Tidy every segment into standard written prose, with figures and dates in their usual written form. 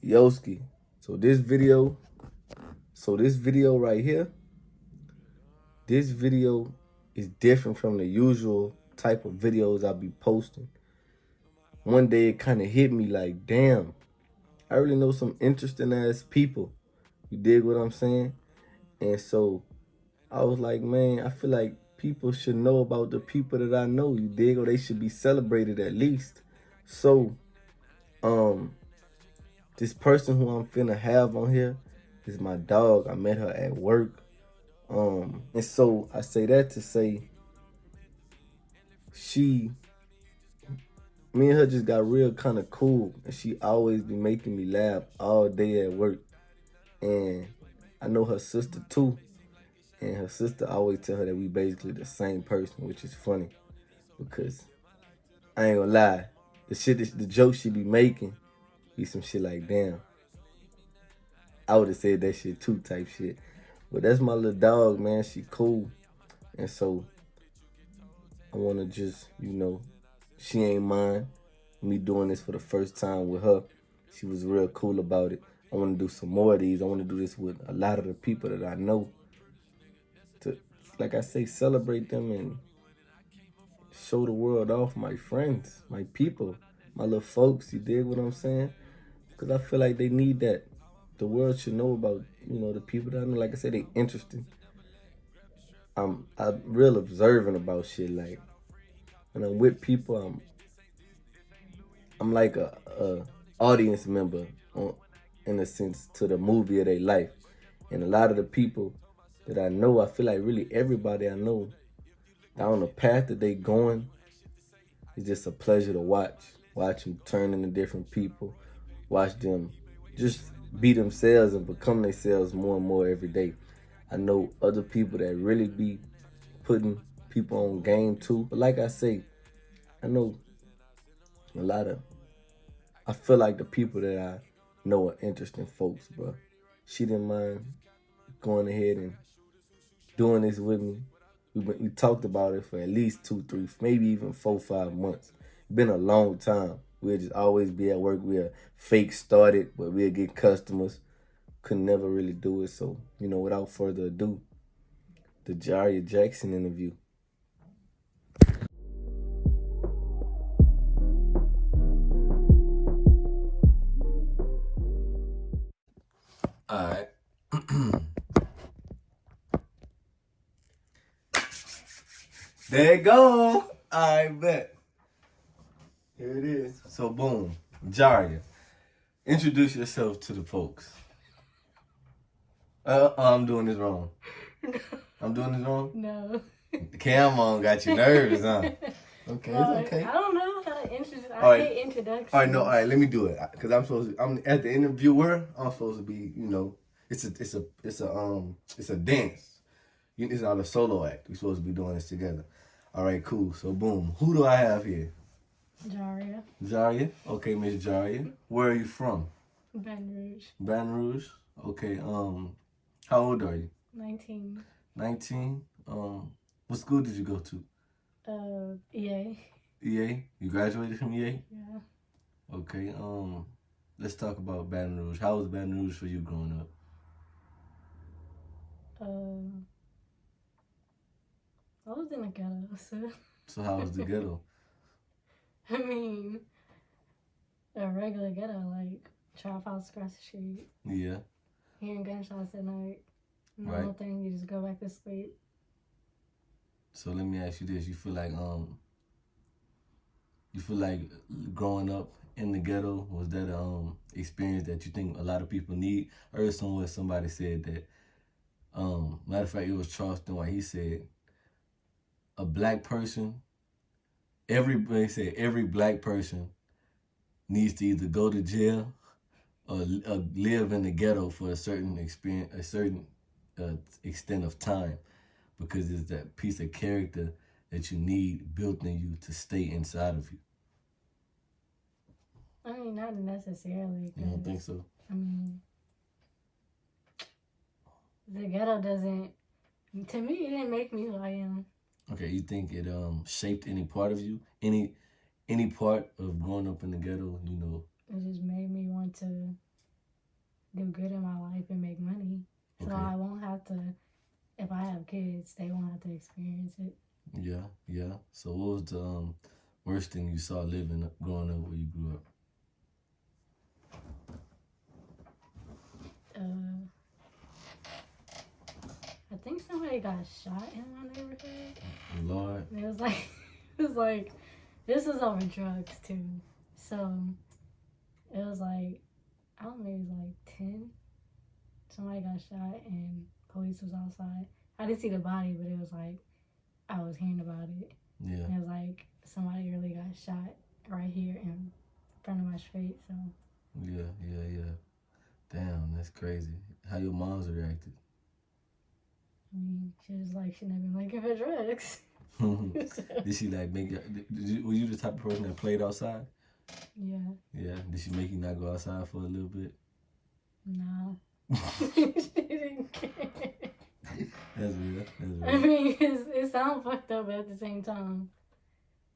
Yoski. So this video right here, this video is different from the usual type of videos I'll be posting. One day it kind of hit me like, damn, I really know some interesting ass people. You dig what I'm saying? And so I was like, man, I feel like people should know about the people that I know. You dig? Or they should be celebrated at least. So, this person who I'm finna have on here is my dog. I met her at work. And so I say that to say me and her just got real kind of cool, and she always be making me laugh all day at work. And I know her sister too, and her sister always tell her that we basically the same person, which is funny because I ain't gonna lie, the jokes she be making be some shit like, damn, I would have said that shit too type shit. But that's my little dog, man. She cool, and so I wanna just, she ain't mine. Me doing this for the first time with her. She was real cool about it. I want to do some more of these. I want to do this with a lot of the people that I know to, like I say, celebrate them and show the world off my friends, my people, my little folks. You dig what I'm saying? Because I feel like they need that. The world should know about, the people that I know. Like I said, they interesting. I'm real observant about shit. Like when I'm with people, I'm like a audience member in a sense to the movie of their life. And a lot of the people that I know, I feel like really everybody I know down the path that they going is just a pleasure to watch. Watch them turn into different people. Watch them just be themselves and become themselves more and more every day. I know other people that really be putting people on game too. But like I say, I know a lot of I feel like the people that I know are interesting folks, bro. She didn't mind going ahead and doing this with me. We talked about it for at least 2, 3, maybe even 4, 5 months. Been a long time. We'll just always be at work. We'll fake start it, but we'll get customers. Could never really do it. So, without further ado, the Jaria Jackson interview. All right. There you go. I bet. Here it is. So boom, Jaria, introduce yourself to the folks. I'm doing this wrong. I'm doing this wrong? No. The cam on got you nervous, huh? Okay, it's okay. I don't know how to introduce. I hate introductions. All right, let me do it because I'm at the interviewer. I'm supposed to be, it's a dance. It's not a solo act. We're supposed to be doing this together. All right, cool. So boom, who do I have here? Jaria. Jaria. Okay, Miss Jaria. Where are you from? Baton Rouge. Baton Rouge. Okay. How old are you? 19. 19. What school did you go to? EA. EA. You graduated from EA? Yeah. Okay. Let's talk about Baton Rouge. How was Baton Rouge for you growing up? I was in a ghetto, so. So how was the ghetto? I mean, a regular ghetto, like trap house across the street. Yeah. Hearing gunshots at night. Right. Whole thing, you just go back to sleep. So let me ask you this: you feel like growing up in the ghetto, was that experience that you think a lot of people need? I heard somebody said that. Matter of fact, it was Charleston White. He said a black person. Everybody said every black person needs to either go to jail or live in the ghetto for a certain experience, a certain extent of time, because it's that piece of character that you need built in you to stay inside of you. I mean, not necessarily. You don't think so? I mean, the ghetto doesn't, to me, it didn't make me who I am. Okay, you think it shaped any part of you? Any part of growing up in the ghetto, It just made me want to do good in my life and make money. So Okay. I won't have to, if I have kids, they won't have to experience it. Yeah, yeah. So what was the worst thing you saw growing up where you grew up? I think somebody got shot in my neighborhood. Lord. And it was like, this was over drugs too. So it was like, I don't know, maybe it was like 10. Somebody got shot and police was outside. I didn't see the body, but it was like, I was hearing about it. Yeah. And it was like, somebody really got shot right here in front of my street. So Yeah. Damn, that's crazy. How your mom's reacted? I mean, she was like, she never been looking for drugs. Did she like make you? Were you the type of person that played outside? Yeah. Yeah. Did she make you not go outside for a little bit? Nah. She didn't care. That's real. I mean, it sounds fucked up, but at the same time,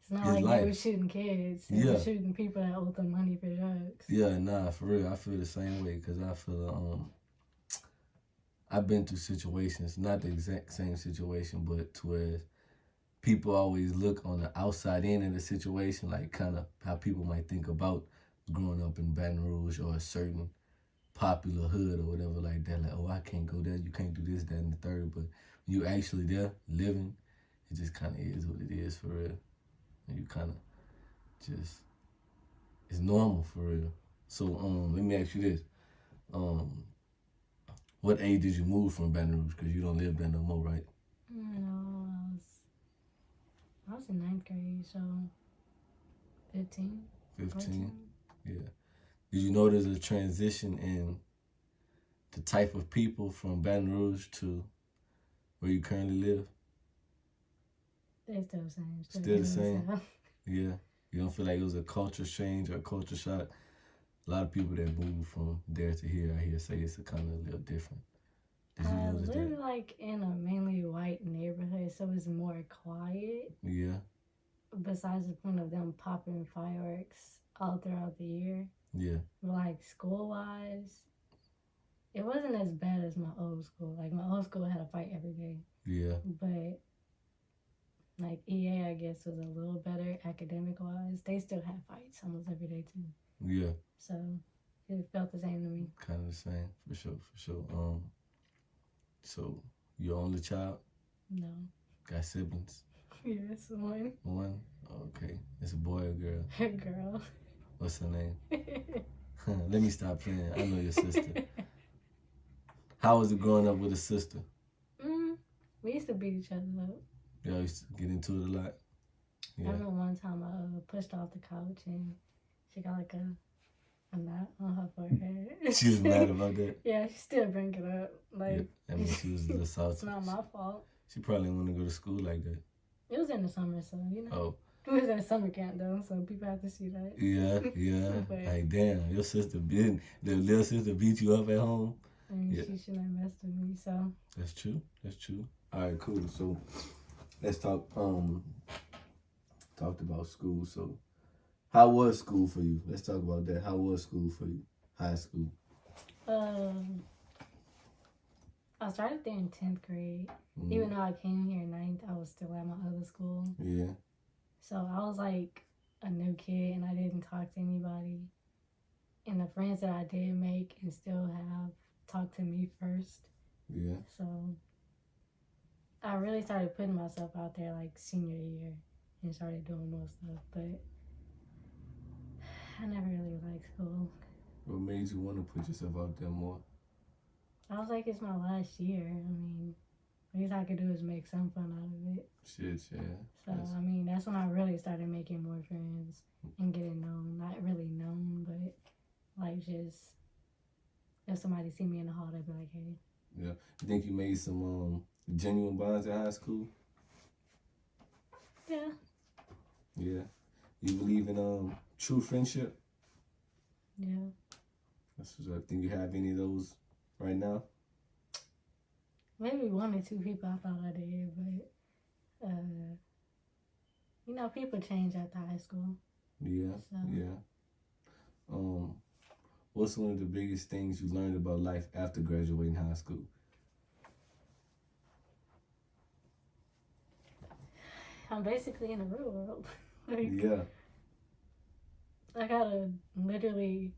it's not It's like life. they were shooting kids. They were shooting people that owed them money for drugs. Yeah, nah, for real. I feel the same way because I feel I've been through situations, not the exact same situation, but to where people always look on the outside end of the situation, like kind of how people might think about growing up in Baton Rouge or a certain popular hood or whatever like that. Like, oh, I can't go there. You can't do this, that, and the third. But when you actually there living, it just kind of is what it is for real. And you kind of just, it's normal for real. So let me ask you this. What age did you move from Baton Rouge? Because you don't live there no more, right? No, I was in 9th grade, so 15. 15? 14. Yeah. Did you notice a transition in the type of people from Baton Rouge to where you currently live? They're still the same. Still the same? Yeah. You don't feel like it was a culture change or a culture shock? A lot of people that move from there to here, I hear say it's a kind of a little different. Did you notice that? I live like in a mainly white neighborhood, so it's more quiet. Yeah. Besides the point of them popping fireworks all throughout the year. Yeah. But like school-wise, it wasn't as bad as my old school. Like my old school had a fight every day. Yeah. But like EA, I guess, was a little better academic-wise. They still had fights almost every day too. Yeah. So it felt the same to me. Kind of the same, for sure. So you only child? No. Got siblings? Yes, one. One? Okay. It's a boy or girl? A girl. What's her name? Let me stop playing. I know your sister. How was it growing up with a sister? We used to beat each other up. Y'all used to get into it a lot? Yeah. I remember one time I pushed her off the couch and she got like a knot on her forehead. She was mad about that? Yeah, she still bring it up. Like, yeah. I mean, she was assaulted. It's not my fault. She probably didn't want to go to school like that. It was in the summer, so, you know. Oh. It was in a summer camp, though, so people have to see that. Yeah. But, like, damn, your sister, the little sister beat you up at home? I mean, she shouldn't have messed with me, so. That's true. All right, cool. So, let's talk, talked about school. So, how was school for you? Let's talk about that. How was school for you? High school. I started there in 10th grade. Even though I came here in 9th, I was still at my other school. Yeah. So I was like a new kid and I didn't talk to anybody. And the friends that I did make and still have talked to me first. Yeah. So I really started putting myself out there like senior year and started doing more stuff. But I never really liked school. What made you want to put yourself out there more? I was like, it's my last year. I mean, the least I could do is make some fun out of it. Shit, yeah. So, I mean, that's when I really started making more friends and getting known. Not really known, but like just, if somebody see me in the hall, they'd be like, hey. Yeah. You think you made some genuine bonds in high school? Yeah. Yeah. You believe in true friendship? Yeah. That's what I think. You have any of those right now? Maybe 1 or 2 people I thought I did, but you know, people change after high school. Yeah, so. Yeah. What's one of the biggest things you learned about life after graduating high school? I'm basically in the real world. Like, Yeah. I gotta literally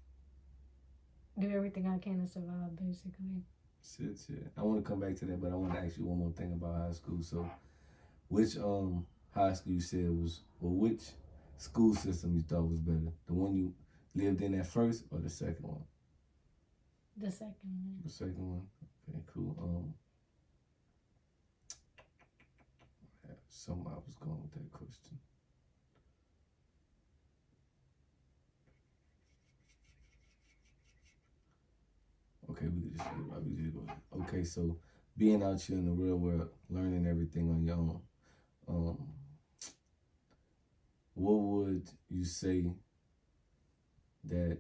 do everything I can to survive, basically. Shit. I want to come back to that, but I want to ask you one more thing about high school. So, which high school you said was, well, which school system you thought was better? The one you lived in at first, or the second one? The second one. The second one. Okay, cool. Somewhere I was going with that question. Okay, we could just go. Okay, so being out here in the real world, learning everything on your own. What would you say that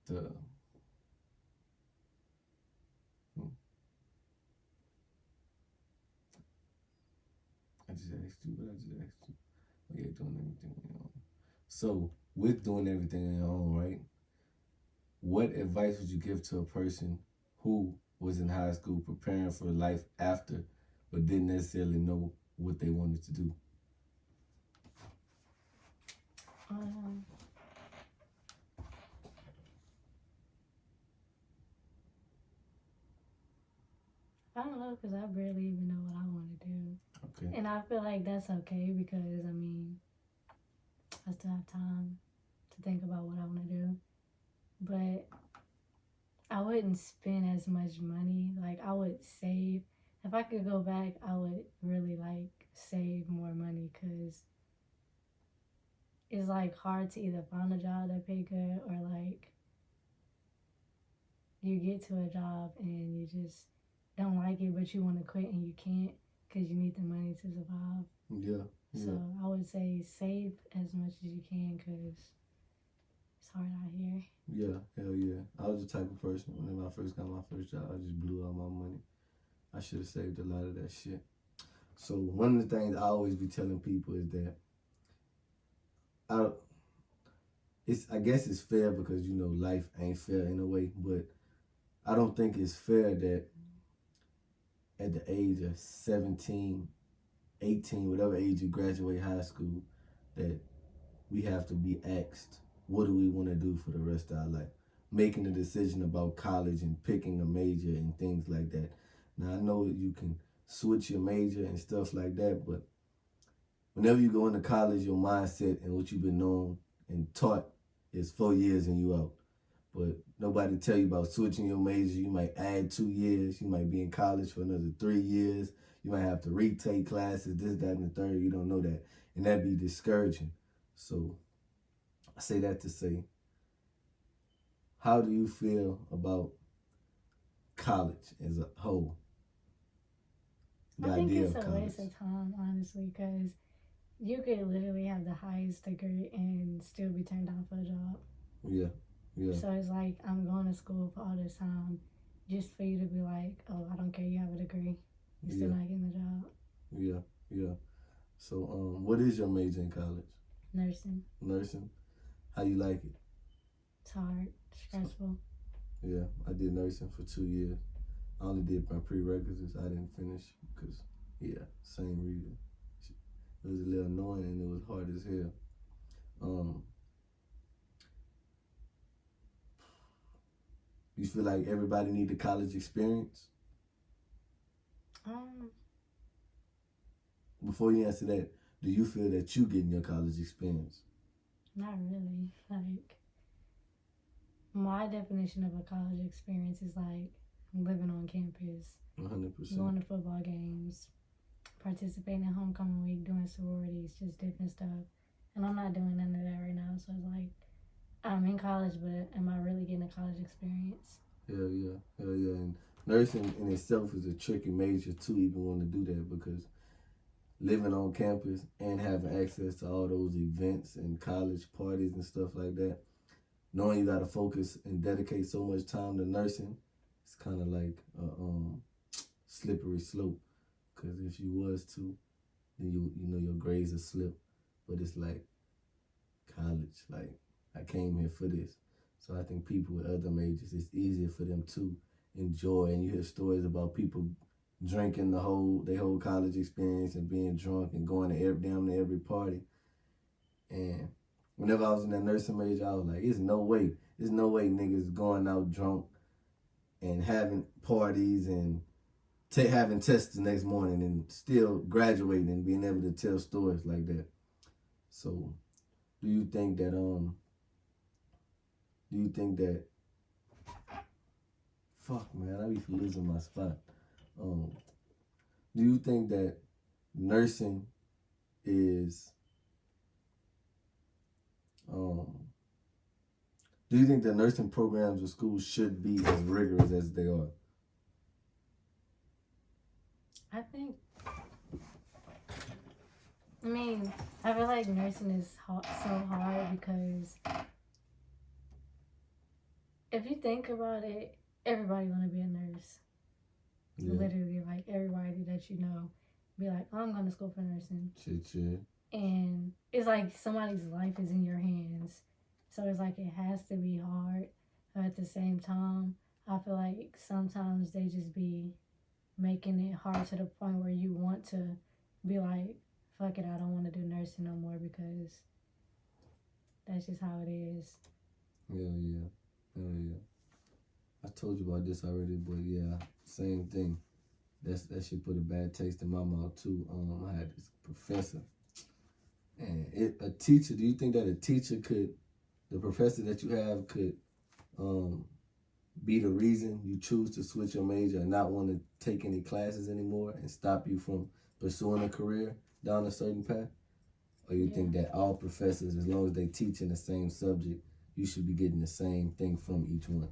the I just asked you. What I just asked you? Oh, yeah, doing everything on your own. So, with doing everything on your own, right? What advice would you give to a person who was in high school preparing for life after, but didn't necessarily know what they wanted to do? I don't know, because I barely even know what I want to do. Okay. And I feel like that's okay because, I mean, I still have time to think about what I want to do. But I wouldn't spend as much money. Like, I would save. If I could go back, I would really, like, save more money because it's, like, hard to either find a job that pay good or, like, you get to a job and you just don't like it, but you want to quit and you can't because you need the money to survive. Yeah. So I would say save as much as you can because it's hard out here. Yeah, hell yeah. I was the type of person, whenever I first got my first job, I just blew all my money. I should have saved a lot of that shit. So one of the things I always be telling people is that I guess it's fair because, life ain't fair in a way, but I don't think it's fair that at the age of 17, 18, whatever age you graduate high school, that we have to be asked, what do we want to do for the rest of our life? Making a decision about college and picking a major and things like that. Now, I know you can switch your major and stuff like that, but whenever you go into college, your mindset and what you've been known and taught is 4 years and you out. But nobody tell you about switching your major. You might add 2 years. You might be in college for another 3 years. You might have to retake classes, this, that, and the third. You don't know that. And that'd be discouraging. So I say that to say, how do you feel about college as a whole? I think it's a waste of time, honestly, because you could literally have the highest degree and still be turned down for a job. Yeah. So it's like, I'm going to school for all this time just for you to be like, oh, I don't care, you have a degree. You're still not getting the job. Yeah. So, what is your major in college? Nursing. How you like it? It's hard, stressful. Yeah, I did nursing for 2 years. I only did my prerequisites. I didn't finish because, same reason. It was a little annoying and it was hard as hell. You feel like everybody need the college experience? Before you answer that, do you feel that you getting your college experience? Not really. Like, my definition of a college experience is like living on campus, 100%. going to football games, participating in homecoming week, doing sororities, just different stuff. And I'm not doing none of that right now. So it's like, I'm in college, but am I really getting a college experience? Hell yeah. And nursing in itself is a tricky major to even want to do that because living on campus and having access to all those events and college parties and stuff like that, knowing you got to focus and dedicate so much time to nursing, it's kind of like a slippery slope. Because if you was to, then you know your grades will slip. But it's like college. Like, I came here for this. So I think people with other majors, it's easier for them to enjoy. And you hear stories about people drinking their whole college experience and being drunk and going to damn near every party. And whenever I was in that nursing major, I was like, there's no way niggas going out drunk and having parties and having tests the next morning and still graduating and being able to tell stories like that. So, do you think that fuck man, I be losing my spot. Do you think that nursing is do you think that nursing programs or schools should be as rigorous as they are? I feel like nursing is so hard because if you think about it, everybody want to be a nurse. Yeah. Literally, like everybody that you know be like, oh, I'm going to school for nursing. Shit. And it's like somebody's life is in your hands. So it's like it has to be hard. But at the same time, I feel like sometimes they just be making it hard to the point where you want to be like, fuck it, I don't want to do nursing no more because that's just how it is. Hell yeah. I told you about this already, but yeah, same thing. That shit put a bad taste in my mouth too. I had this professor, and a teacher. Do you think that the professor that you have could be the reason you choose to switch your major and not want to take any classes anymore and stop you from pursuing a career down a certain path? Or you think that all professors, as long as they teach in the same subject, you should be getting the same thing from each one?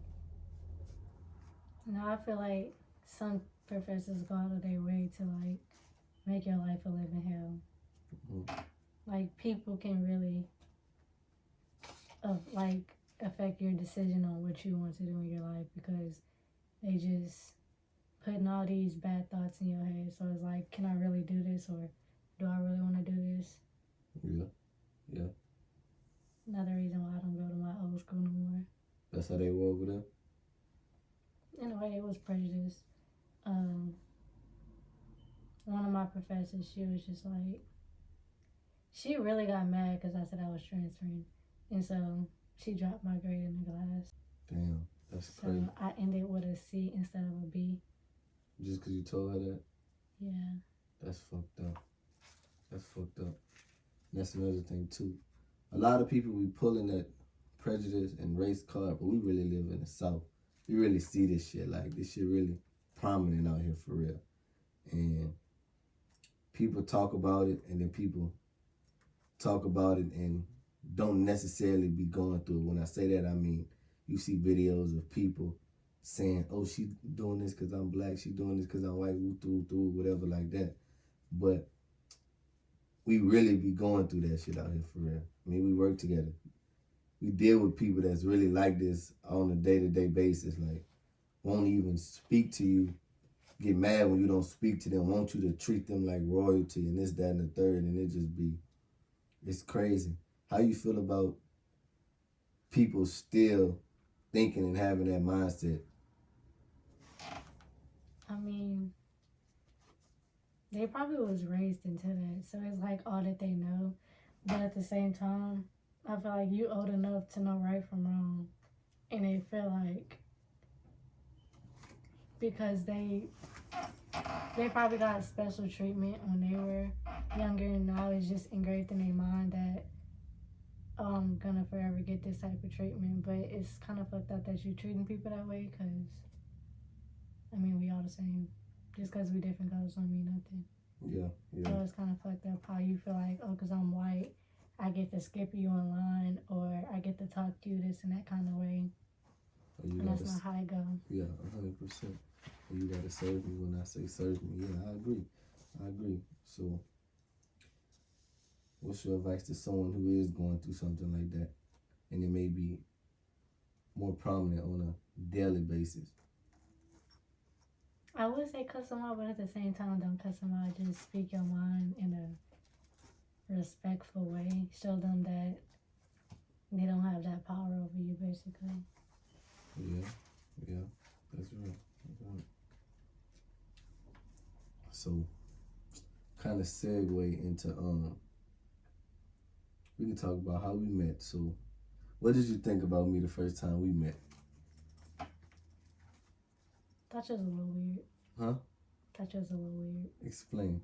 No, I feel like some professors go out of their way to like make your life a living hell. Mm-hmm. Like people can really affect your decision on what you want to do in your life because they just putting all these bad thoughts in your head. So it's like, can I really do this, or do I really want to do this? Yeah. Another reason why I don't go to my old school no more. That's how they were over there? In a way, it was prejudice. One of my professors, she was just like, she really got mad because I said I was transferring. And so she dropped my grade in the class. Damn, that's crazy. So I ended with a C instead of a B. Just because you told her that? Yeah. That's fucked up. That's another thing too. A lot of people be pulling that prejudice and race card, but we really live in the South. We really see this shit. Like, this shit really prominent out here for real. And people talk about it, and then people talk about it and don't necessarily be going through it. When I say that, I mean, you see videos of people saying, oh, she doing this because I'm black, she doing this because I'm white, whatever like that. But we really be going through that shit out here for real. I mean, we work together. We deal with people that's really like this on a day-to-day basis. Like, won't even speak to you, get mad when you don't speak to them, want you to treat them like royalty and this, that, and the third, and it's crazy. How you feel about people still thinking and having that mindset? I mean, they probably was raised into that, so it's like all that they know. But at the same time, I feel like you old enough to know right from wrong, and they feel like because they probably got special treatment when they were younger, and now it's just engraved in their mind that I'm gonna forever get this type of treatment. But it's kind of fucked up that you're treating people that way, because I mean, we all the same. Just because we different colors don't mean nothing. Yeah. So it's kind of fucked up how you feel like, oh, because I'm white, I get to skip you in line, or I get to talk to you this and that kind of way. And that's not how it goes. Yeah, 100%. You gotta serve me when I say serve me. Yeah, I agree. So, what's your advice to someone who is going through something like that, and it may be more prominent on a daily basis? I would say cuss them out, but at the same time, don't cuss them out. Just speak your mind in a respectful way. Show them that they don't have that power over you, basically. Yeah, that's right. That's right. So, kind of segue into we can talk about how we met. So, what did you think about me the first time we met? That was a little weird. Huh? That was a little weird. Explain.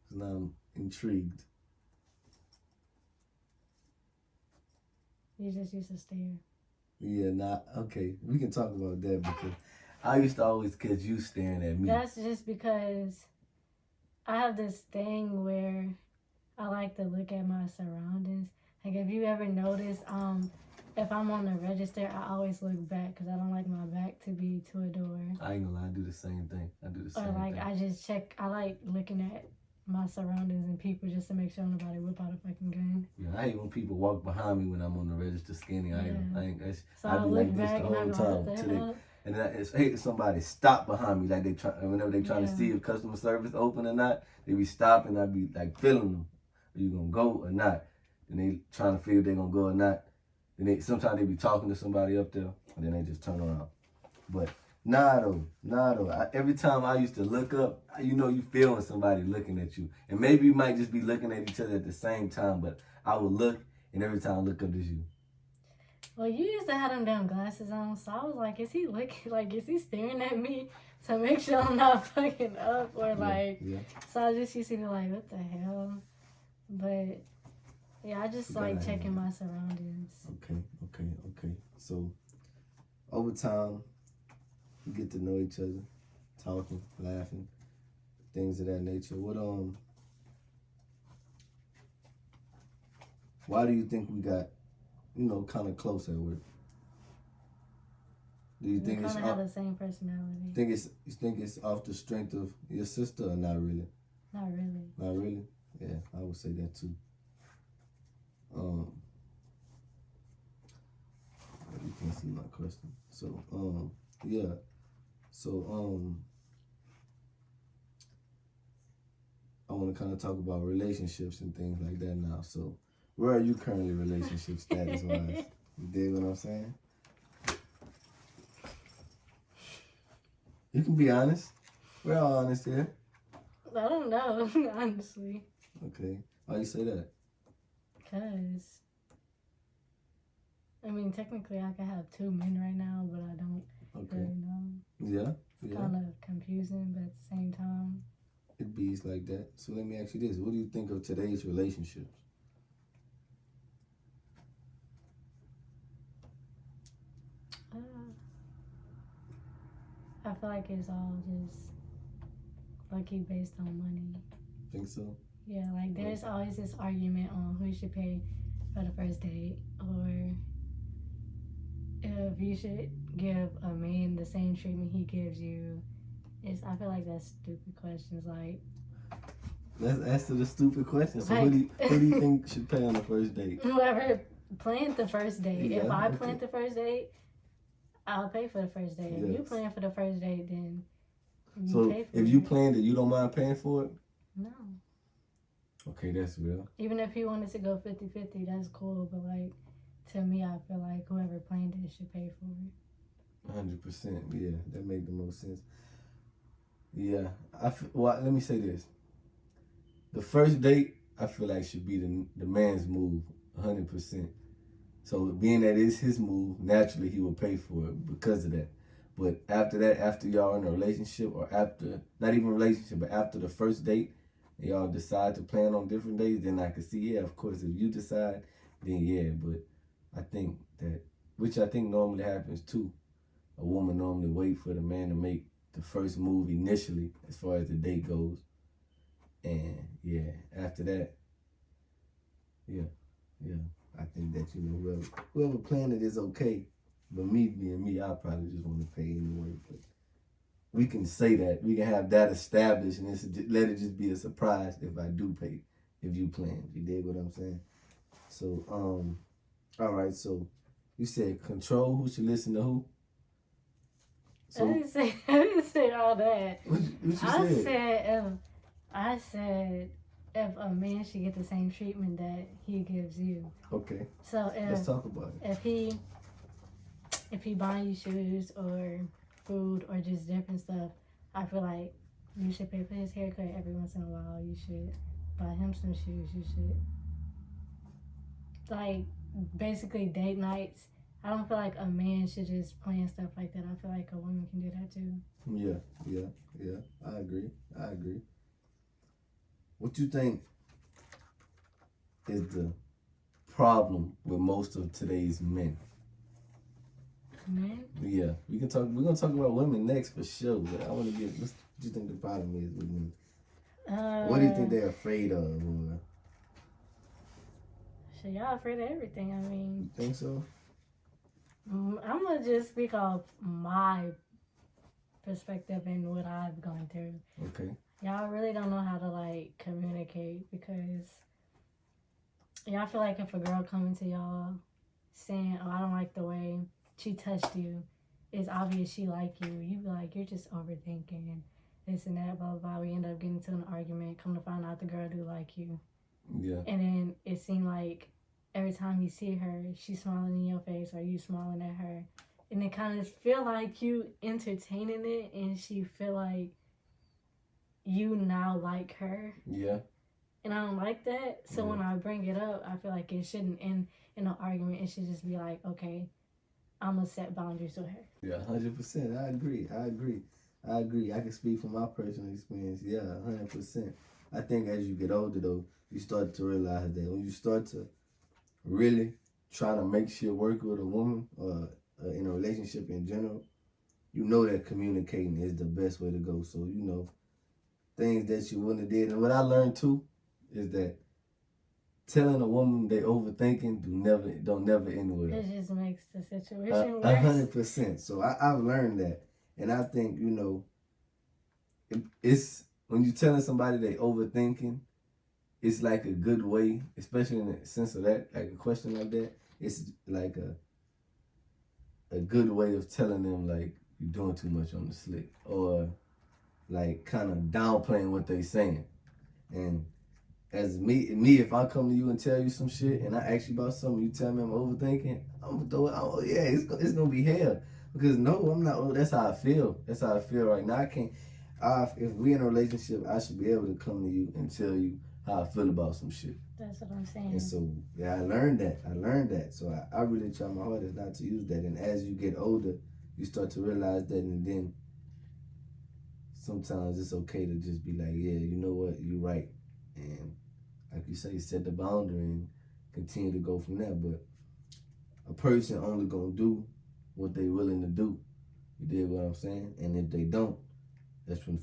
'Cause now I'm intrigued. You just used to stare. Yeah, okay. We can talk about that because I used to always catch you staring at me. That's just because I have this thing where I like to look at my surroundings. Like, if you ever notice, if I'm on the register, I always look back because I don't like my back to be to a door. I ain't gonna lie, I do the same thing. Or like, I just check. I like looking at my surroundings and people just to make sure nobody whip out a fucking gun. Yeah, I hate when people walk behind me when I'm on the register scanning. I ain't. So I I be look like this back the and I whole go, time. what the hell? And then I hate somebody stop behind me, like whenever they trying to Yeah. see if customer service open or not. They be stopping. I be like feeling them. Are you gonna go or not? And they trying to figure if they gonna go or not. And sometimes they be talking to somebody up there, and then they just turn around. But nah though. Every time I used to look up, you feel when somebody looking at you, and maybe you might just be looking at each other at the same time. But I would look, and every time I look up, it's you. Well, you used to have them damn glasses on, so I was like, is he looking, like, is he staring at me to make sure I'm not fucking up? Or like, yeah. So I just used to be like, what the hell? But yeah, I just like checking my surroundings. Okay. So over time, we get to know each other, talking, laughing, things of that nature. Why do you think we got, kind of close at work? Do you think kind of have the same personality? You think it's off the strength of your sister or not really? Not really. Not really? Yeah, I would say that too. You can't see my question. So, yeah. So, I want to kind of talk about relationships and things like that now. So, where are you currently relationship status wise? You dig what I'm saying? You can be honest. We're all honest here. I don't know, honestly. Okay. Why you say that? Because, I mean, technically I could have two men right now, but I don't really know. Yeah. It's kind of confusing, but at the same time. It bees like that. So let me ask you this. What do you think of today's relationships? I feel like it's all just lucky based on money. Think so? Yeah, like there's always this argument on who should pay for the first date, or if you should give a man the same treatment he gives you. I feel like that's stupid questions. Like, let's answer the stupid question. So who do you think should pay on the first date? Whoever planned the first date. Yeah, if I planned the first date, I'll pay for the first date. Yes. If you plan for the first date, then you pay for it. If you planned it, you don't mind paying for it? No. Okay, that's real. Even if he wanted to go 50-50, that's cool. But like, to me, I feel like whoever planned it should pay for it. 100%. Yeah, that makes the most sense. Yeah. Let me say this. The first date, I feel like should be the man's move, 100%. So being that it's his move, naturally he will pay for it because of that. But after that, after y'all in a relationship, or after, not even a relationship, but after the first date, and y'all decide to plan on different days, then I can see, yeah, of course, if you decide, then yeah. But I think that, which I think normally happens too, a woman normally wait for the man to make the first move initially as far as the date goes. And yeah, after that, yeah. I think that, whoever planned it is okay. But me being me, I probably just want to pay anyway. But we can say that. We can have that established, and let it just be a surprise if I do pay, if you plan. You dig what I'm saying? So, all right, so you said control who should listen to who? So, I didn't say all that. What you said? I said if a man should get the same treatment that he gives you. Okay. So let's talk about it. If he buying you shoes or food or just different stuff, I feel like you should pay for his haircut every once in a while. You should buy him some shoes. You should like basically date nights. I don't feel like a man should just plan stuff like that. I feel like a woman can do that too. Yeah. I agree. What you think is the problem with most of today's men? Men? Yeah, we're gonna talk about women next for sure. But I want to get what you think the problem is with men? What do you think they're afraid of? Or? Shit, y'all afraid of everything. I mean, you think so? I'm gonna just speak off my perspective and what I've gone through. Okay. Y'all really don't know how to like communicate because y'all feel like if a girl coming to y'all saying, "Oh, I don't like the way she touched you," it's obvious she like you. You be like, "You're just overthinking this and that, blah blah blah." We end up getting into an argument. Come to find out, the girl do like you. Yeah. And then it seemed like every time you see her, she's smiling in your face or you smiling at her, and it kind of feel like you entertaining it, and she feel like you now like her. Yeah. And I don't like that. So when I bring it up, I feel like it shouldn't end in an argument. It should just be like, okay, I'm going to set boundaries with her. Yeah, 100%. I agree. I can speak from my personal experience. Yeah, 100%. I think as you get older, though, you start to realize that when you start to really try to make shit work with a woman or in a relationship in general, you know that communicating is the best way to go. So, you know, things that you wouldn't have did. And what I learned, too, is that telling a woman they overthinking don't never end well. It just makes the situation worse. 100%. So I've learned that, and I think you know, it's when you telling somebody they overthinking, it's like a good way, especially in the sense of that, like a question like that. It's like a good way of telling them like you're doing too much on the slick, or like kind of downplaying what they saying, and. As me, if I come to you and tell you some shit, and I ask you about something, you tell me I'm overthinking, I'm gonna throw it. Oh yeah, it's gonna be hell because no, I'm not. Oh, that's how I feel. That's how I feel right now. I can't. If we in a relationship, I should be able to come to you and tell you how I feel about some shit. That's what I'm saying. And so yeah, I learned that. So I really try my hardest not to use that. And as you get older, you start to realize that, and then sometimes it's okay to just be like, yeah, you know what, you're right. And like you say, set the boundary and continue to go from there. But a person only gonna do what they willing to do. You dig what I'm saying? And if they don't, that's when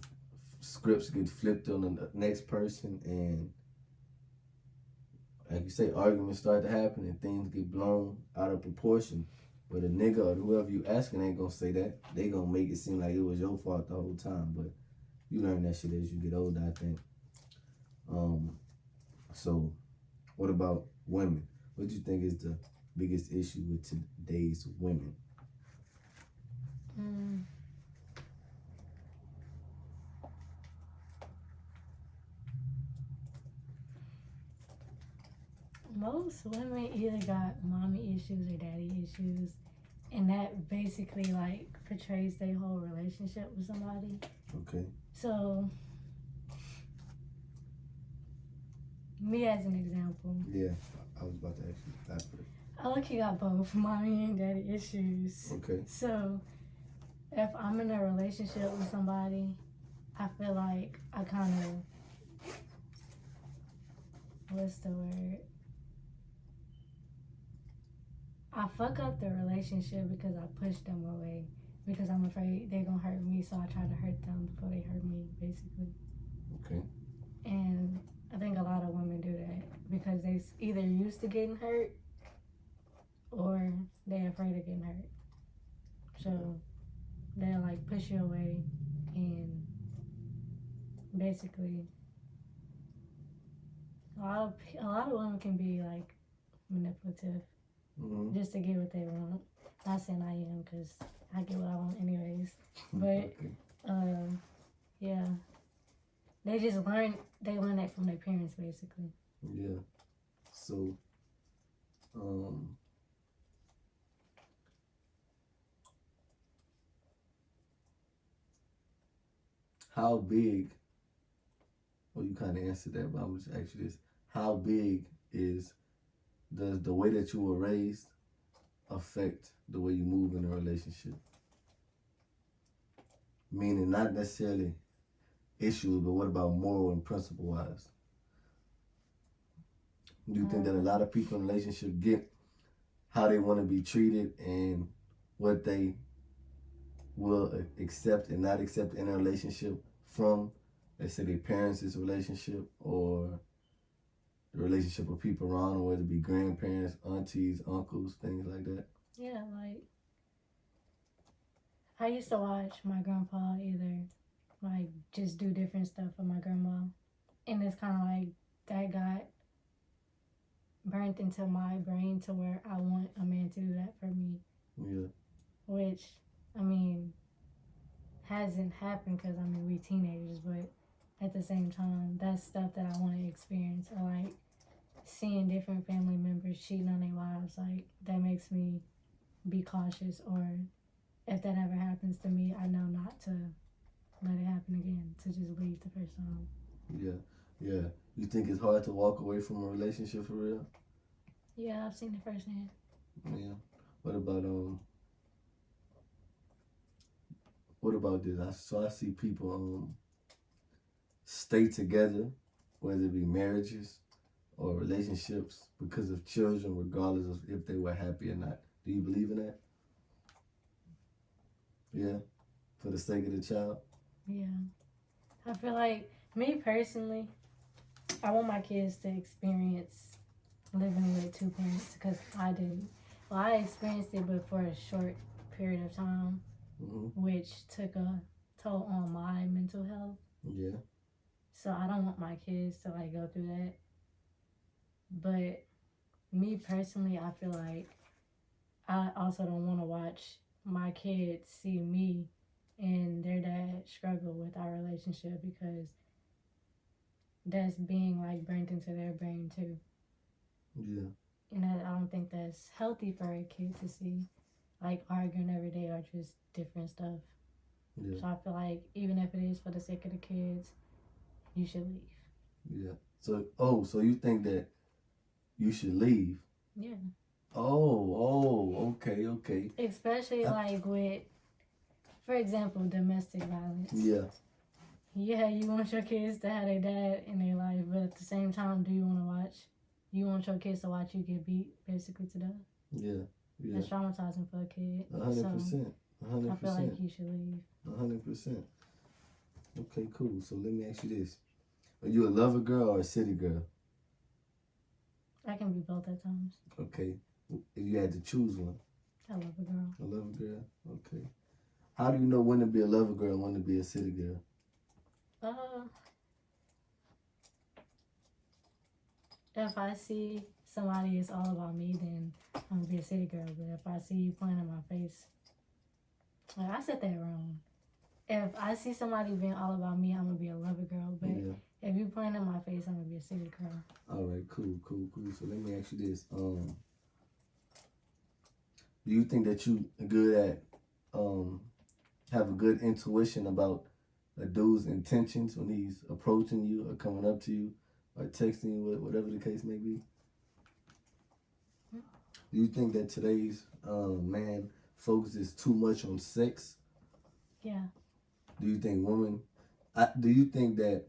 scripts get flipped on the next person, and like you say, arguments start to happen and things get blown out of proportion. But a nigga or whoever you asking ain't gonna say that. They gonna make it seem like it was your fault the whole time. But you learn that shit as you get older, I think. So, what about women? What do you think is the biggest issue with today's women? Most women either got mommy issues or daddy issues, and that basically like portrays their whole relationship with somebody. Okay. So, me as an example. Yeah, I was about to ask you that first. I lucky got both mommy and daddy issues. Okay. So, if I'm in a relationship with somebody, I feel like I kind of, what's the word? I fuck up the relationship because I push them away because I'm afraid they're gonna hurt me, so I try to hurt them before they hurt me, basically. Okay. And I think a lot of women do that because they either used to getting hurt or they're afraid of getting hurt. So they'll like push you away, and basically a lot of women can be like manipulative just to get what they want. Not saying I am, because I get what I want anyways. But yeah, they just learn that from their parents basically. Yeah. So, how big? Well, you kind of answered that, but I'm gonna just ask you this: how big does the way that you were raised affect the way you move in a relationship? Meaning, not necessarily issues, but what about moral and principle wise? Do you think that a lot of people in relationship get how they want to be treated and what they will accept and not accept in a relationship from, let's say, their parents' relationship or the relationship of people around them, whether it be grandparents, aunties, uncles, things like that? Yeah, like I used to watch my grandpa either like just do different stuff with my grandma, and it's kind of like that got burnt into my brain to where I want a man to do that for me. Yeah. Which, I mean, hasn't happened because I mean we teenagers, but at the same time, that's stuff that I want to experience. Or like seeing different family members cheating on their wives, like that makes me be cautious. Or if that ever happens to me, I know not to let it happen again. To just leave the first time. Yeah. Yeah. You think it's hard to walk away from a relationship for real? Yeah, I've seen it firsthand. Yeah. What about What about this? I see people stay together, whether it be marriages or relationships, because of children, regardless of if they were happy or not. Do you believe in that? Yeah, for the sake of the child. Yeah, I feel like me personally, I want my kids to experience living with two parents because I didn't. Well, I experienced it, but for a short period of time, which took a toll on my mental health. Yeah. So I don't want my kids to like go through that. But me personally, I feel like I also don't want to watch my kids see me and their dad struggle with our relationship because that's being like burnt into their brain too. Yeah. And I don't think that's healthy for a kid to see, like arguing every day or just different stuff. Yeah. So I feel like even if it is for the sake of the kids, you should leave. Yeah. So you think that you should leave? Yeah. Okay. Especially like with, for example, domestic violence. Yeah. Yeah, you want your kids to have their dad in their life, but at the same time, do you want to watch? You want your kids to watch you get beat basically to death? Yeah. Yeah. That's traumatizing for a kid. 100%. 100%. I feel like you should leave. 100%. Okay, cool. So let me ask you this: are you a lover girl or a city girl? I can be both at times. Okay. If you had to choose one. I love a girl. A lover girl? Okay. How do you know when to be a lover girl and when to be a city girl? If I see somebody is all about me, then I'm gonna be a city girl. But if I see you playing in my face, like I said that wrong. If I see somebody being all about me, I'm gonna be a lover girl. But if you playing in my face, I'm gonna be a city girl. All right, cool. So let me ask you this: do you think that you good at have a good intuition about a dude's intentions when he's approaching you or coming up to you or texting you, whatever the case may be? Do you think that today's man focuses too much on sex? Yeah. Do you think do you think that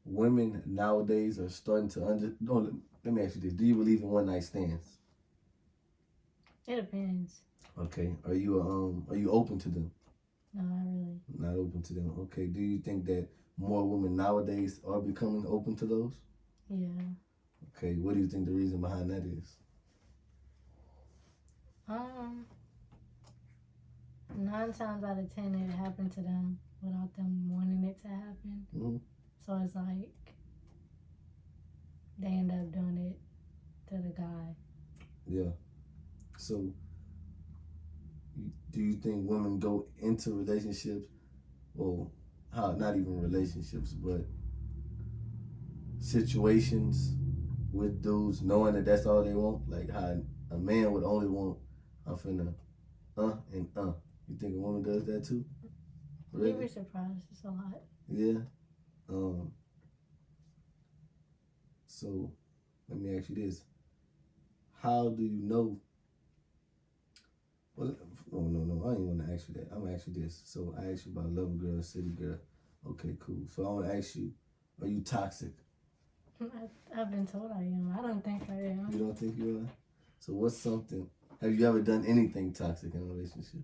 women nowadays are starting to let me ask you this. Do you believe in one night stands? It depends. Okay. Are you open to them? No, not really. Not open to them. Okay. Do you think that more women nowadays are becoming open to those? Yeah. Okay. What do you think the reason behind that is? 9 times out of 10 it happened to them without them wanting it to happen. Mm-hmm. So it's like they end up doing it to the guy. Yeah. So do you think women go into relationships, well, how not even relationships, but situations with dudes knowing that that's all they want. Like how a man would only want, I'm finna and You think a woman does that too? Really? You'd be surprised. It's a lot. Yeah. Um. So let me ask you this: how do you know? Well, oh no, I ain't want to ask you that. I'm gonna ask you this. So I asked you about Lovergirls, CityGirl. Okay, cool. So I want to ask you: are you toxic? I've been told I am. I don't think I am. You don't think you are? So what's something? Have you ever done anything toxic in a relationship?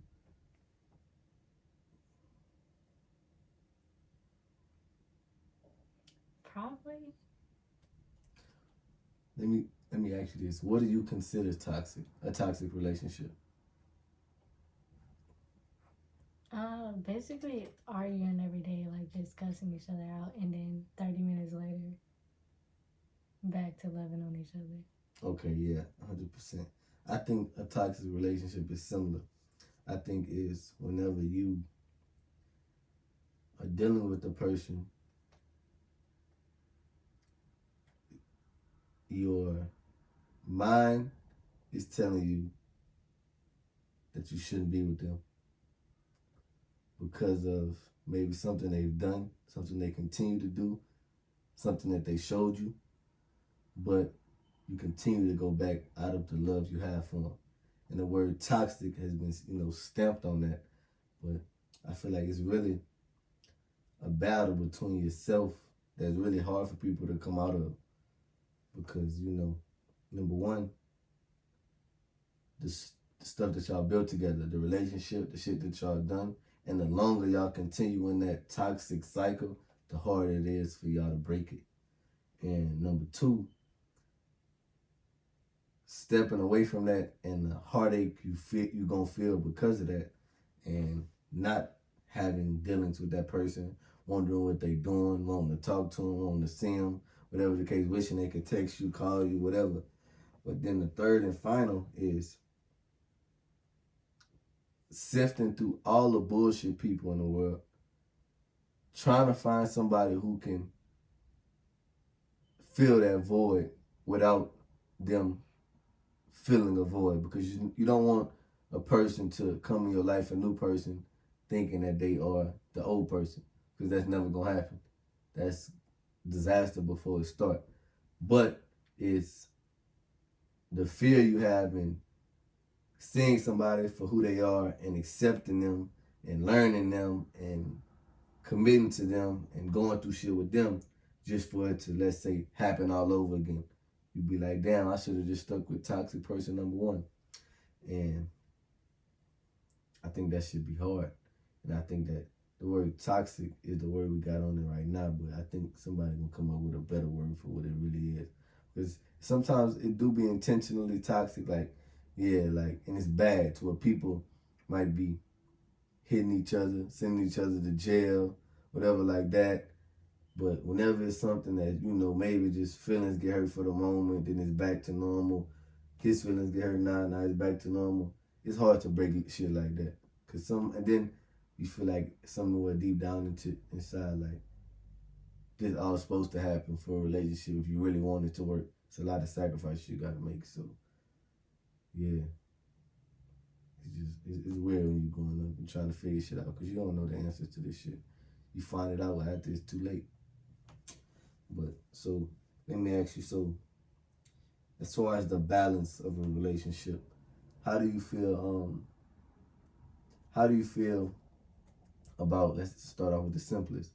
Probably. Let me ask you this: what do you consider toxic? A toxic relationship? Basically arguing every day, like just cussing each other out, and then 30 minutes later, back to loving on each other. Okay, yeah, 100%. I think a toxic relationship is similar. I think is whenever you are dealing with a person, your mind is telling you that you shouldn't be with them because of maybe something they've done, something they continue to do, something that they showed you, but you continue to go back out of the love you have for them. And the word toxic has been, stamped on that. But I feel like it's really a battle between yourself that's really hard for people to come out of. Because, number one, the stuff that y'all built together, the relationship, the shit that y'all done, and the longer y'all continue in that toxic cycle, the harder it is for y'all to break it. And number two, stepping away from that and the heartache you gonna feel because of that, and not having dealings with that person, wondering what they doing, wanting to talk to them, wanting to see them, whatever the case, wishing they could text you, call you, whatever. But then the third and final is sifting through all the bullshit people in the world, trying to find somebody who can fill that void without them feeling a void, because you don't want a person to come in your life, a new person, thinking that they are the old person, because that's never gonna happen. That's disaster before it starts. But it's the fear you have in seeing somebody for who they are and accepting them and learning them and committing to them and going through shit with them just for it to, let's say, happen all over again. You'd be like, damn, I should have just stuck with toxic person number one. And I think that should be hard. And I think that the word toxic is the word we got on it right now, but I think somebody gonna come up with a better word for what it really is. Because sometimes it do be intentionally toxic, and it's bad to where people might be hitting each other, sending each other to jail, whatever like that. But whenever it's something that, maybe just feelings get hurt for the moment, then it's back to normal. His feelings get hurt now it's back to normal. It's hard to break shit like that. And then you feel like somewhere deep down inside, like, this all supposed to happen for a relationship if you really want it to work. It's a lot of sacrifice you gotta make. So, yeah. It's weird when you're growing up and trying to figure shit out, because you don't know the answers to this shit. You find it out after it's too late. But so let me ask you, so as far as the balance of a relationship, how do you feel about, let's start off with the simplest,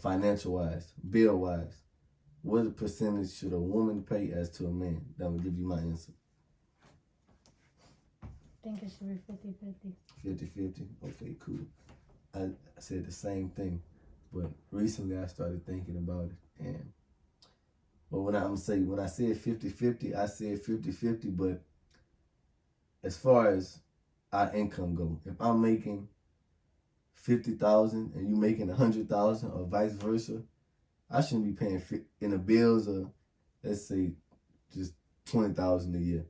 financial wise, bill wise, what percentage should a woman pay as to a man? That will give you my answer. I think it should be 50-50. 50-50? Okay, cool. I said the same thing, but recently I started thinking about it. When I said 50-50, I said 50-50, but as far as our income go, if I'm making 50,000 and you making 100,000 or vice versa, I shouldn't be paying in the bills of, let's say, just 20,000 a year.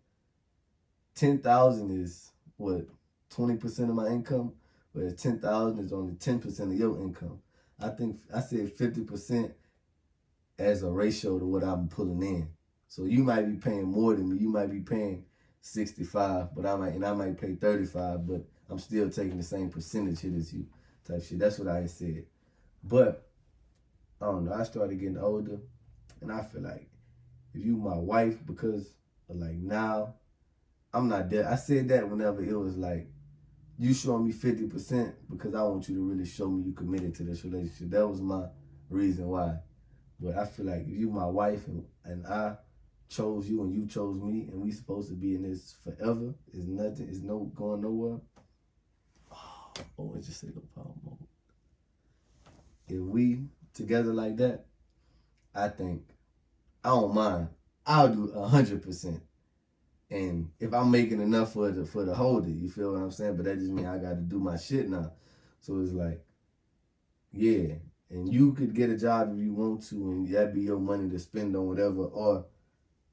10,000 is what, 20% of my income. Whereas 10,000 is only 10% of your income. I think I said 50% as a ratio to what I'm pulling in. So you might be paying more than me. You might be paying 65, but I might pay 35, but I'm still taking the same percentage hit as you, type shit. That's what I said. But I don't know. I started getting older, and I feel like if you my wife, because like now, I'm not there. I said that whenever it was like you showing me 50% because I want you to really show me you committed to this relationship. That was my reason why. But I feel like if you my wife and I chose you and you chose me and we supposed to be in this forever, is nothing, is no going nowhere. Oh, it just say no power mode. If we together like that, I think I don't mind. I'll do 100%. And if I'm making enough for the holder, you feel what I'm saying? But that just means I got to do my shit now. So it's like, yeah. And you could get a job if you want to, and that be your money to spend on whatever, or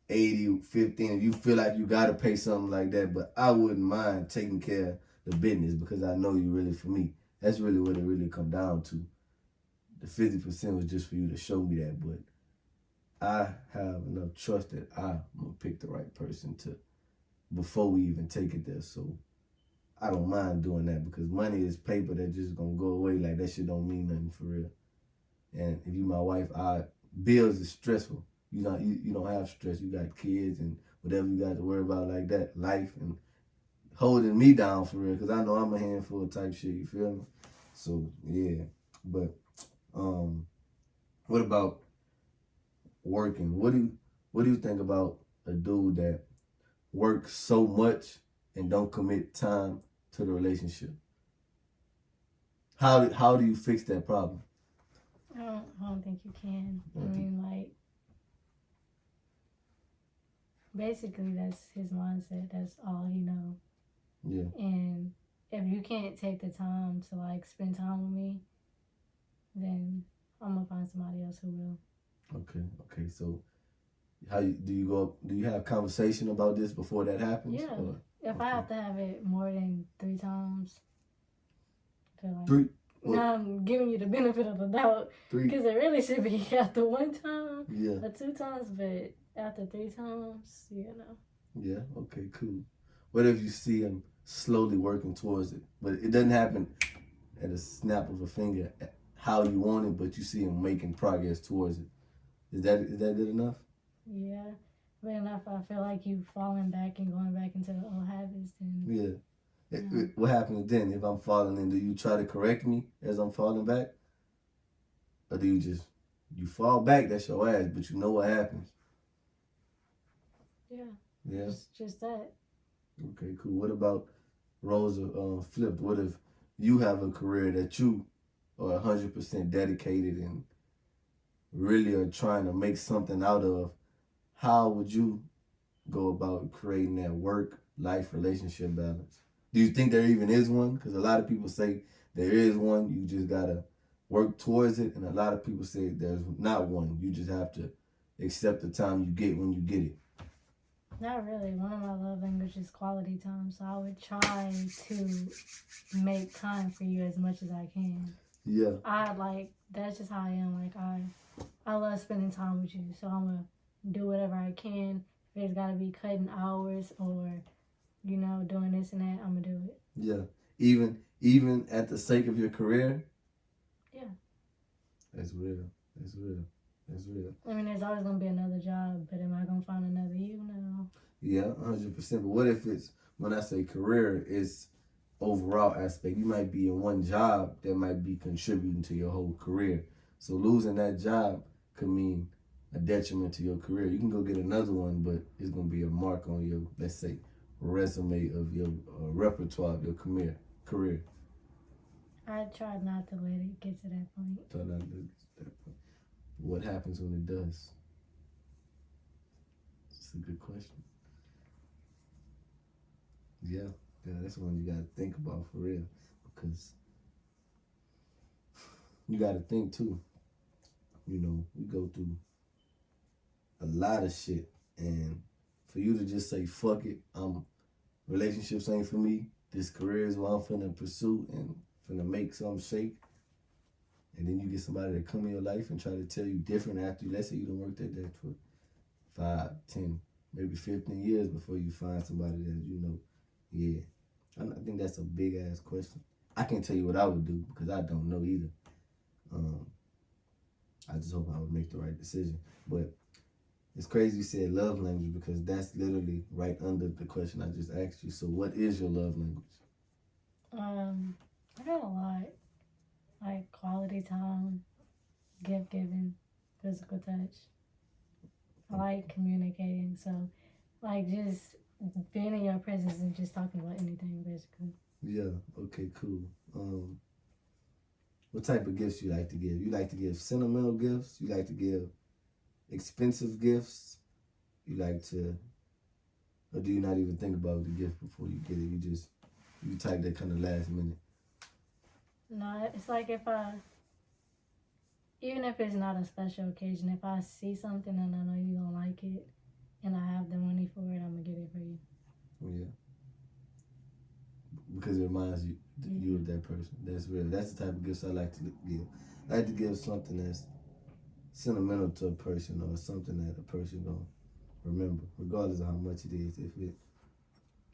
80, 15, if you feel like you got to pay something like that. But I wouldn't mind taking care of the business because I know you really for me. That's really what it really come down to. The 50% was just for you to show me that, but I have enough trust that I'm going to pick the right person to before we even take it there. So I don't mind doing that because money is paper that just going to go away. Like that shit don't mean nothing for real. And if you my wife, bills is stressful. You don't have stress. You got kids and whatever you got to worry about like that, life and holding me down for real because I know I'm a handful type shit, you feel me? So yeah, but what about working? What do you think about a dude that works so much and don't commit time to the relationship? How do you fix that problem? I don't think you can. I mean, like, basically that's his mindset. That's all he know. Yeah. And if you can't take the time to like spend time with me, then I'm gonna find somebody else who will. Okay. So do you have conversation about this before that happens? Yeah. If I have to have it more than 3 times, I feel like 3. now I'm giving you the benefit of the doubt because it really should be after 1 time or 2 times, but after 3 times, Yeah. Okay. Cool. What if you see him slowly working towards it, but it doesn't happen at a snap of a finger how you want it, but you see him making progress towards it? Is that good enough? Yeah. But enough, I feel like you falling back and going back into the old habits. Then What happens then if I'm falling in? Do you try to correct me as I'm falling back, or do you fall back? That's your ass, but you know what happens. Yeah. Just that. Okay, cool. What about roles flipped? What if you have a career that you are 100% dedicated and really are trying to make something out of? How would you go about creating that work-life relationship balance? Do you think there even is one? Because a lot of people say there is one. You just gotta work towards it, and a lot of people say there's not one. You just have to accept the time you get when you get it. Not really. One of my love languages is quality time, so I would try to make time for you as much as I can. Yeah. That's just how I am. Like, I love spending time with you, so I'm gonna do whatever I can. If it's gotta be cutting hours or, doing this and that, I'm gonna do it. Yeah. Even at the sake of your career? Yeah. That's real. I mean, there's always gonna be another job, but am I gonna find another you? No. Yeah, 100%. But what if it's, when I say career, it's overall aspect. You might be in one job that might be contributing to your whole career. So losing that job could mean a detriment to your career. You can go get another one, but it's going to be a mark on your, let's say, resume of your repertoire of your career. I try not to let it get to that point. What happens when it does? It's a good question. Yeah, that's one you got to think about for real, because you got to think too. We go through a lot of shit, and for you to just say fuck it, relationships ain't for me. This career is what I'm finna pursue, and finna make something shake, and then you get somebody that come in your life and try to tell you different after you, let's say you done worked at that for 5, 10, maybe 15 years before you find somebody that you know, yeah. I think that's a big ass question. I can't tell you what I would do because I don't know either. I just hope I would make the right decision. But it's crazy you said love language because that's literally right under the question I just asked you. So what is your love language? I got a lot. Like quality time, gift giving, physical touch. I like communicating. So, like, just being in your presence and just talking about anything, basically. Yeah, okay, cool. What type of gifts you like to give? You like to give sentimental gifts? You like to give expensive gifts? You like to, or do you not even think about the gift before you get it? You type that kind of last minute. No, it's like even if it's not a special occasion, if I see something and I know you don't like it and I have the money for it, I'm going to get it for you. Yeah. Because it reminds you of that person. That's real. That's the type of gifts I like to give. I like to give something that's sentimental to a person or something that a person gonna remember, regardless of how much it is. If it,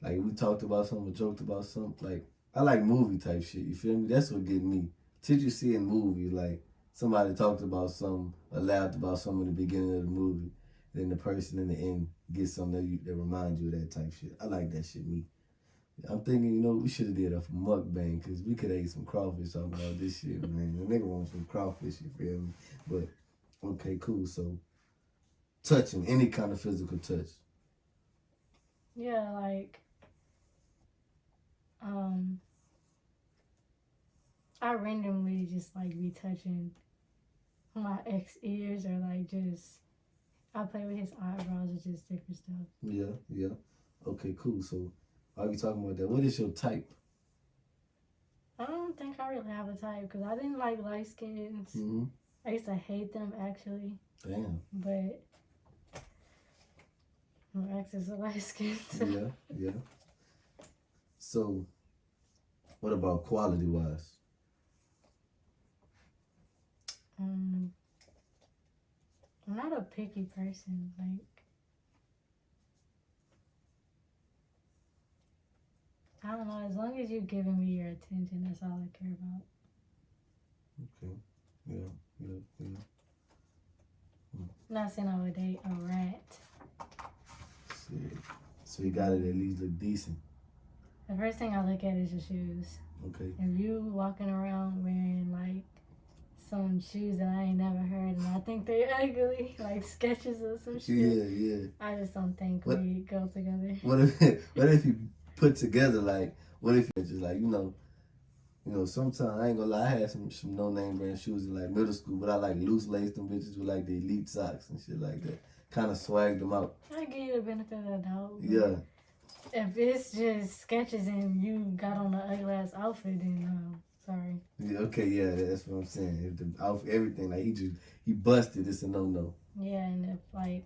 like we talked about something, or joked about something, like I like movie type shit. You feel me? That's what get me. Did you see in movies like somebody talked about something or laughed about something in the beginning of the movie, then the person in the end gets something that reminds you of that type shit. I like that shit. Me. I'm thinking, we should have did a mukbang because we could have ate some crawfish talking about this shit, man. The nigga wants some crawfish, you feel me? But, okay, cool. So, touching, any kind of physical touch. Yeah, like, I randomly just, like, be touching my ex ears or, like, just, I play with his eyebrows or just different stuff. Yeah. Okay, cool. So, while we talking about that, what is your type? I don't think I really have a type because I didn't like light skins. Mm-hmm. I used to hate them actually. Damn. But my ex is a light skin. So. Yeah. So, what about quality wise? I'm not a picky person. Like, I don't know. As long as you're giving me your attention, that's all I care about. Okay. Yeah. Not saying I would date a rat. Shit. So you got it at least look decent. The first thing I look at is your shoes. Okay. If you walking around wearing like some shoes that I ain't never heard and I think they're ugly, like Skechers or some shit. Yeah. I just don't think we go together. What if you put together like what if it's just like sometimes I ain't gonna lie, I had some no name brand shoes in like middle school, but I like loose laced them bitches with like the elite socks and shit like that. Kind of swagged them out. I give you the benefit of the doubt. Yeah. If it's just Skechers and you got on an ugly ass outfit, then no, sorry. Yeah, okay, yeah, that's what I'm saying. If the outfit, everything, like he busted, it's a no. Yeah, and if like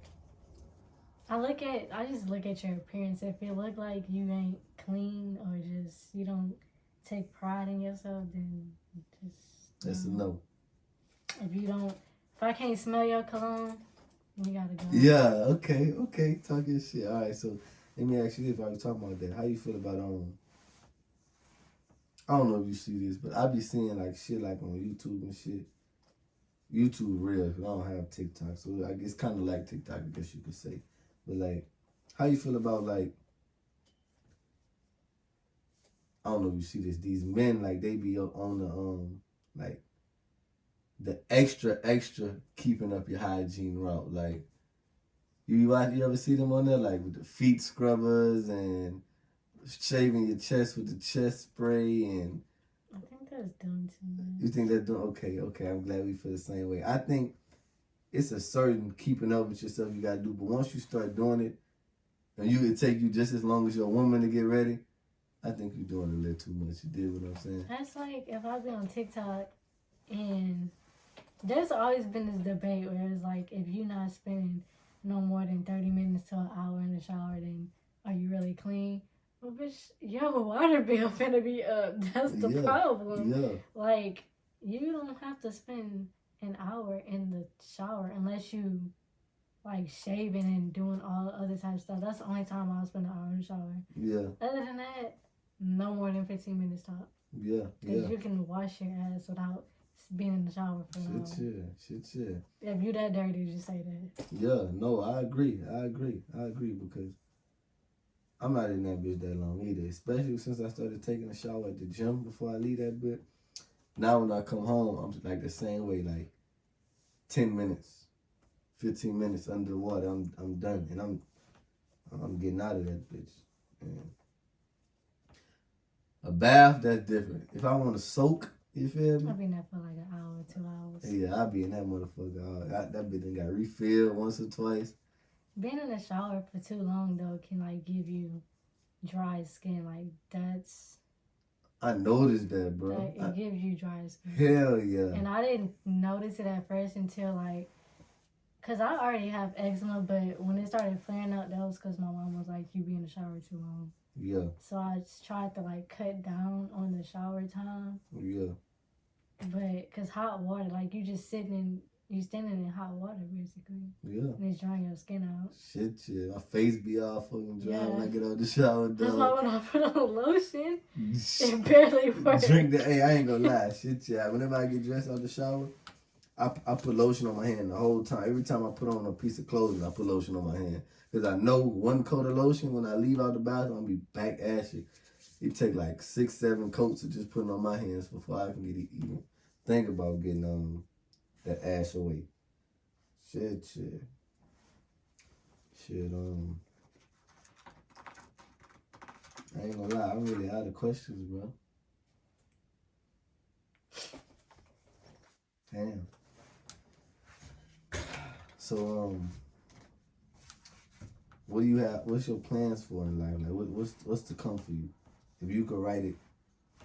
I just look at your appearance. If it look like you ain't clean or just you don't take pride in yourself, then just that's a no. If I can't smell your cologne, you gotta go. Yeah, okay, talking shit. All right, so let me ask you this while we talking about that. How you feel about I don't know if you see this, but I be seeing like shit like on YouTube and shit. YouTube real, 'cause I don't have TikTok, so I guess kind of like TikTok, I guess you could say. But like, how you feel about like, I don't know if you see this, these men like they be up on the like the extra keeping up your hygiene route. Like you ever see them on there like with the feet scrubbers and shaving your chest with the chest spray and I think that's done too much. you think they're doing okay, I'm glad we feel the same way. I think it's a certain keeping up with yourself you gotta do, but once you start doing it and it take you just as long as you're a woman to get ready, I think you're doing a little too much. You did what I'm saying? That's like if I've been on TikTok and there's always been this debate where it's like if you're not spending no more than 30 minutes to an hour in the shower, then are you really clean? Well, bitch, your water bill finna be up. That's the problem. Yeah. Like, you don't have to spend an hour in the shower unless you like shaving and doing all other type of stuff. That's the only time I'll spend an hour in the shower. Yeah. Other than that, no more than 15 minutes top. Yeah. Because you can wash your ass without being in the shower for an hour. Shit, yeah. If you that dirty, just say that. Yeah, no, I agree because I'm not in that bitch that long either. Especially since I started taking a shower at the gym before I leave that bitch. Now when I come home, I'm like the same way, like 10 minutes, 15 minutes under the water, I'm done, and I'm getting out of that bitch. And a bath, that's different. If I want to soak, you feel me? I'll be in there for like an hour, 2 hours. Yeah, I'll be in that motherfucker. That bitch done got refilled once or twice. Being in the shower for too long though can like give you dry skin. Like that's. I noticed that, bro. Like, it gives you dry skin. Hell yeah. And I didn't notice it at first until like, cause I already have eczema, but when it started flaring up, that was cause my mom was like, "You be in the shower too long." Yeah. So I just tried to like cut down on the shower time. Yeah. But cause hot water, like you just standing in hot water basically. Yeah. And it's drying your skin out. Shit. My face be all fucking dry when I get out the shower, dog. That's why when I put on lotion, it barely works. Hey, I ain't gonna lie. Shit, yeah. Whenever I get dressed out the shower, I put lotion on my hand the whole time. Every time I put on a piece of clothing, I put lotion on my hand. Because I know one coat of lotion, when I leave out the bathroom, I'll be back ashy. It take like 6-7 coats of just putting on my hands before I can even think about getting that ash away. Shit. I ain't gonna lie, I'm really out of questions, bro. Damn. So, what do you have? What's your plans for in life? Like, what's to come for you? If you could write it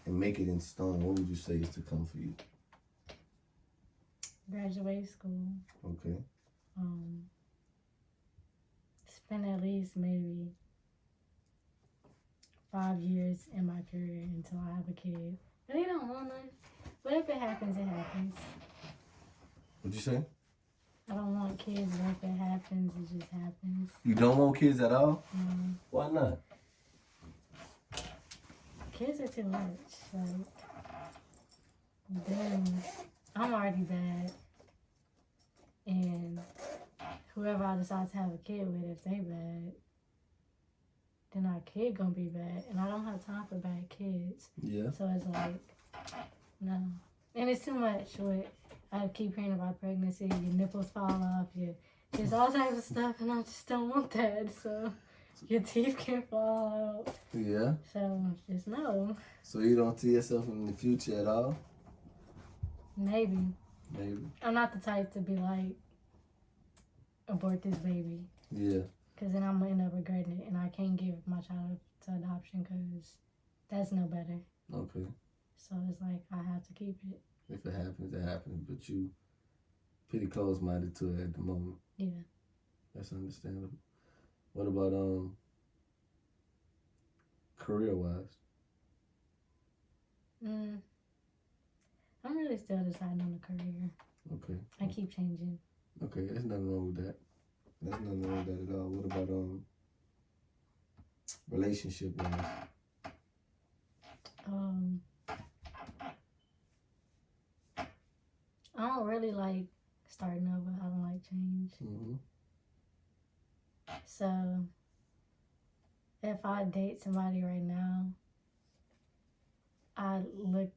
and make it in stone, what would you say is to come for you? Graduate school. Okay. Spend at least maybe 5 years in my career until I have a kid. But they don't want none. But if it happens, it happens. What'd you say? I don't want kids, but if it happens, it just happens. You don't want kids at all? No. Why not? Kids are too much. Like, then I'm already bad. And whoever I decide to have a kid with, if they bad, then our kid gonna be bad. And I don't have time for bad kids. Yeah. So it's like, no. And it's too much. I keep hearing about pregnancy, your nipples fall off, there's all types of stuff, and I just don't want that. So your teeth can fall out. Yeah. So just no. So you don't see yourself in the future at all? Maybe. I'm not the type to be like, abort this baby. Yeah. Because then I'm going to end up regretting it. And I can't give my child to adoption because that's no better. Okay. So it's like, I have to keep it. If it happens, it happens. But you pretty close-minded to it at the moment. Yeah. That's understandable. What about career-wise? I'm really still deciding on the career. Okay. I keep changing. Okay, there's nothing wrong with that. There's nothing wrong with that at all. What about relationship-wise? I don't really like starting over. I don't like change. Mm-hmm. So if I date somebody right now, I look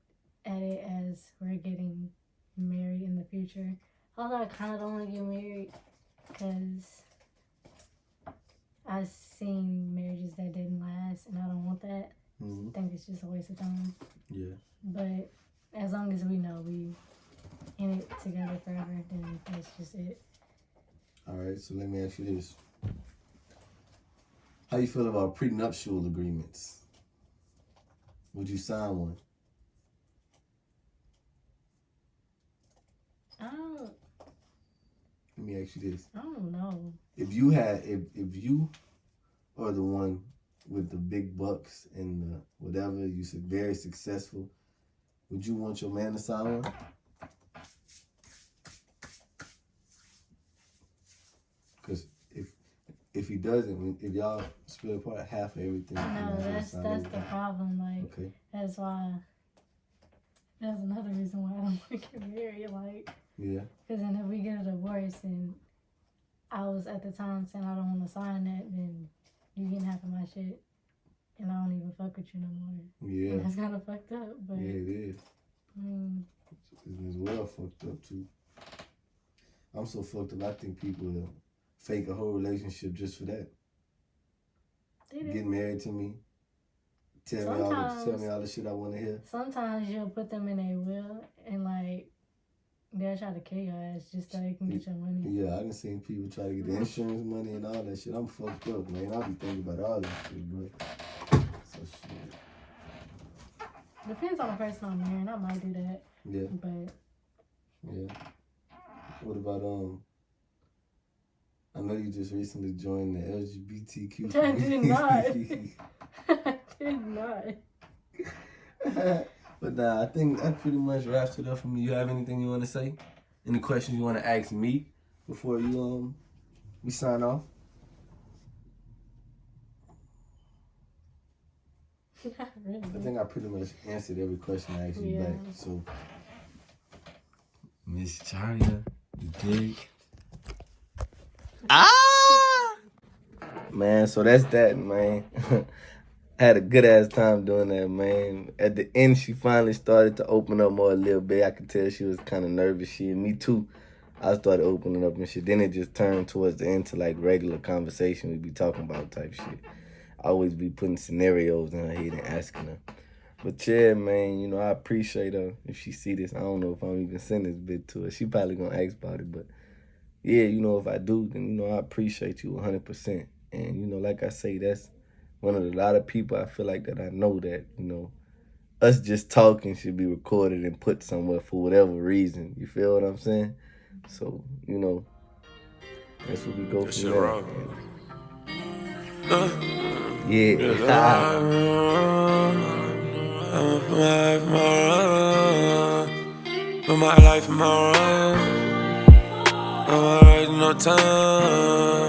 at it as we're getting married in the future. Although I kind of don't want to get married because I've seen marriages that didn't last and I don't want that. Mm-hmm. I think it's just a waste of time. Yeah. But as long as we know we in it together forever, then that's just it. All right, so let me ask you this. How you feel about prenuptial agreements? Would you sign one? Let me ask you this. I don't know. If you are the one with the big bucks and the whatever, you very successful, would you want your man to sign one? Because if he doesn't, if y'all split apart, half of everything. No, that's the problem. Like, okay. That's why. That's another reason why I don't want to get married. Like, yeah. Because then if we get a divorce and I was at the time saying I don't want to sign that, then you getting half of my shit, and I don't even fuck with you no more. Yeah. And that's kind of fucked up. But yeah, it is. It's well fucked up too. I'm so fucked up. I think people fake a whole relationship just for that. Get married to me. Tell me all the shit I want to hear. Sometimes you'll put them in a will and like they'll try to kill your ass just so they can get your money. Yeah, I done seen people try to get the insurance money and all that shit. I'm fucked up, man. I be thinking about all that shit, bro. So shit. Depends on the person I'm marrying. I might do that. Yeah. But yeah. What about I know you just recently joined the LGBTQ. I did not. I did not. But nah, I think that pretty much wraps it up for me. You have anything you want to say? Any questions you want to ask me before you we sign off? Not really. I think I pretty much answered every question I asked you back. So, Miss Charia, you dig? Man, so that's that, man. I had a good ass time doing that, man. At the end, she finally started to open up more a little bit. I could tell she was kind of nervous. She and me too. I started opening up and shit. Then it just turned towards the end to like regular conversation we be talking about type shit. I always be putting scenarios in her head and asking her. But yeah, man, you know, I appreciate her. If she see this, I don't know if I'm even send this bit to her. She probably gonna ask about it, but yeah, you know, if I do, then, you know, I appreciate you 100%. And, you know, like I say, that's one of a lot of people I feel like that I know that, you know, us just talking should be recorded and put somewhere for whatever reason. You feel what I'm saying? So, you know, that's what we go from there. Yeah. My life, my no time.